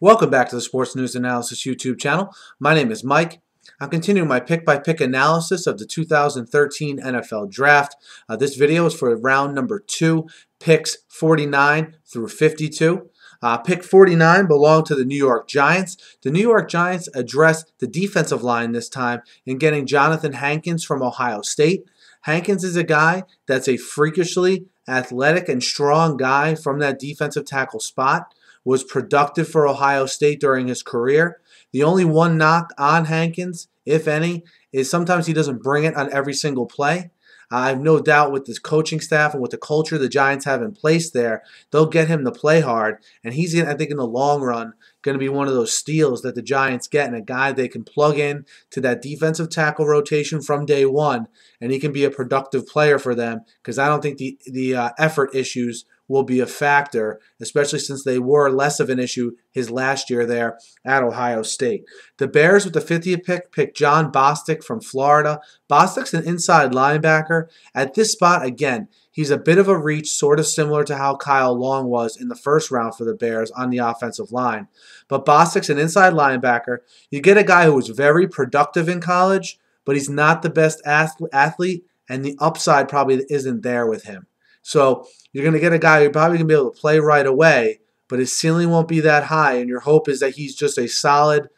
Welcome back to the Sports News Analysis YouTube channel. My name is Mike. I'm continuing my pick-by-pick analysis of the 2013 NFL Draft. This video is for round number 2, picks 49 through 52. Pick 49 belonged to the New York Giants. The New York Giants addressed the defensive line this time in getting Johnathan Hankins from Ohio State. Hankins is a guy that's a freakishly athletic and strong guy from that defensive tackle spot. Was productive for Ohio State during his career. The only one knock on Hankins, if any, is sometimes he doesn't bring it on every single play. I have no doubt with this coaching staff and with the culture the Giants have in place there, they'll get him to play hard. And he's, I think, in the long run, going to be one of those steals that the Giants get and a guy they can plug in to that defensive tackle rotation from day one. And he can be a productive player for them because I don't think the effort issues will be a factor, especially since they were less of an issue his last year there at Ohio State. The Bears with the 50th pick Jon Bostic from Florida. Bostic's an inside linebacker. At this spot, again, he's a bit of a reach, sort of similar to how Kyle Long was in the first round for the Bears on the offensive line. But Bostic's an inside linebacker. You get a guy who was very productive in college, but he's not the best athlete, and the upside probably isn't there with him. So you're going to get a guy who's probably going to be able to play right away, but his ceiling won't be that high, and your hope is that he's just a solid,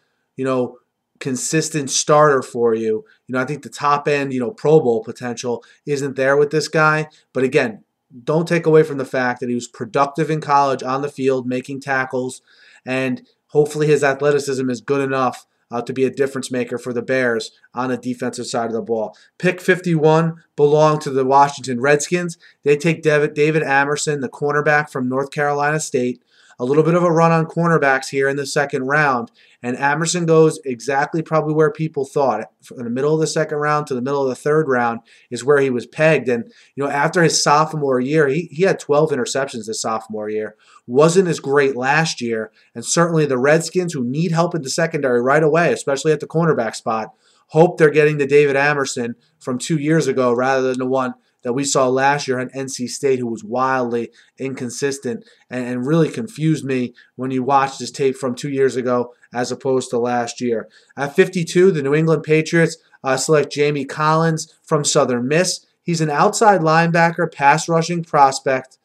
consistent starter for you. I think the top end, Pro Bowl potential isn't there with this guy. But again, don't take away from the fact that he was productive in college on the field, making tackles, and hopefully his athleticism is good enough to be a difference maker for the Bears on the defensive side of the ball. Pick 51 belonged to the Washington Redskins. They take David Amerson, the cornerback from North Carolina State. A little bit of a run on cornerbacks here in the second round, and Amerson goes exactly probably where people thought. From the middle of the second round to the middle of the third round is where he was pegged. And after his sophomore year, he had 12 interceptions his sophomore year. Wasn't as great last year, and certainly the Redskins, who need help in the secondary right away, especially at the cornerback spot, hope they're getting the David Amerson from 2 years ago rather than the one that we saw last year at NC State, who was wildly inconsistent and really confused me when you watched his tape from 2 years ago as opposed to last year. At 52, the New England Patriots select Jamie Collins from Southern Miss. He's an outside linebacker, pass rushing prospect.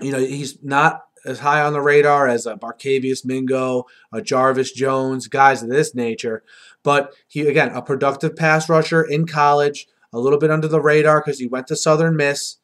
He's not as high on the radar as Barcavius Mingo, Jarvis Jones, guys of this nature. But he, again, a productive pass rusher in college, a little bit under the radar because he went to Southern Miss.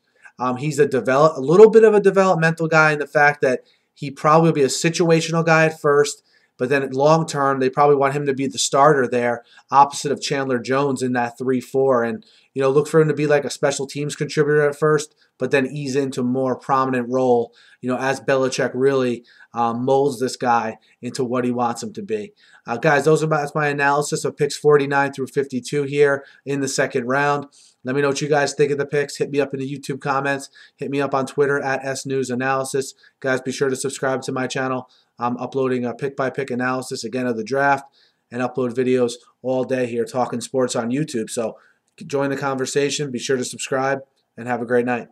He's a little bit of a developmental guy in the fact that he probably will be a situational guy at first, but then long term, they probably want him to be the starter there, opposite of Chandler Jones in that 3-4. And, look for him to be like a special teams contributor at first, but then ease into a more prominent role, as Belichick really molds this guy into what he wants him to be. Guys, that's my analysis of picks 49 through 52 here in the second round. Let me know what you guys think of the picks. Hit me up in the YouTube comments. Hit me up on Twitter at SNewsAnalysis. Guys, be sure to subscribe to my channel. I'm uploading a pick-by-pick analysis, again, of the draft, and upload videos all day here talking sports on YouTube. So join the conversation. Be sure to subscribe, and have a great night.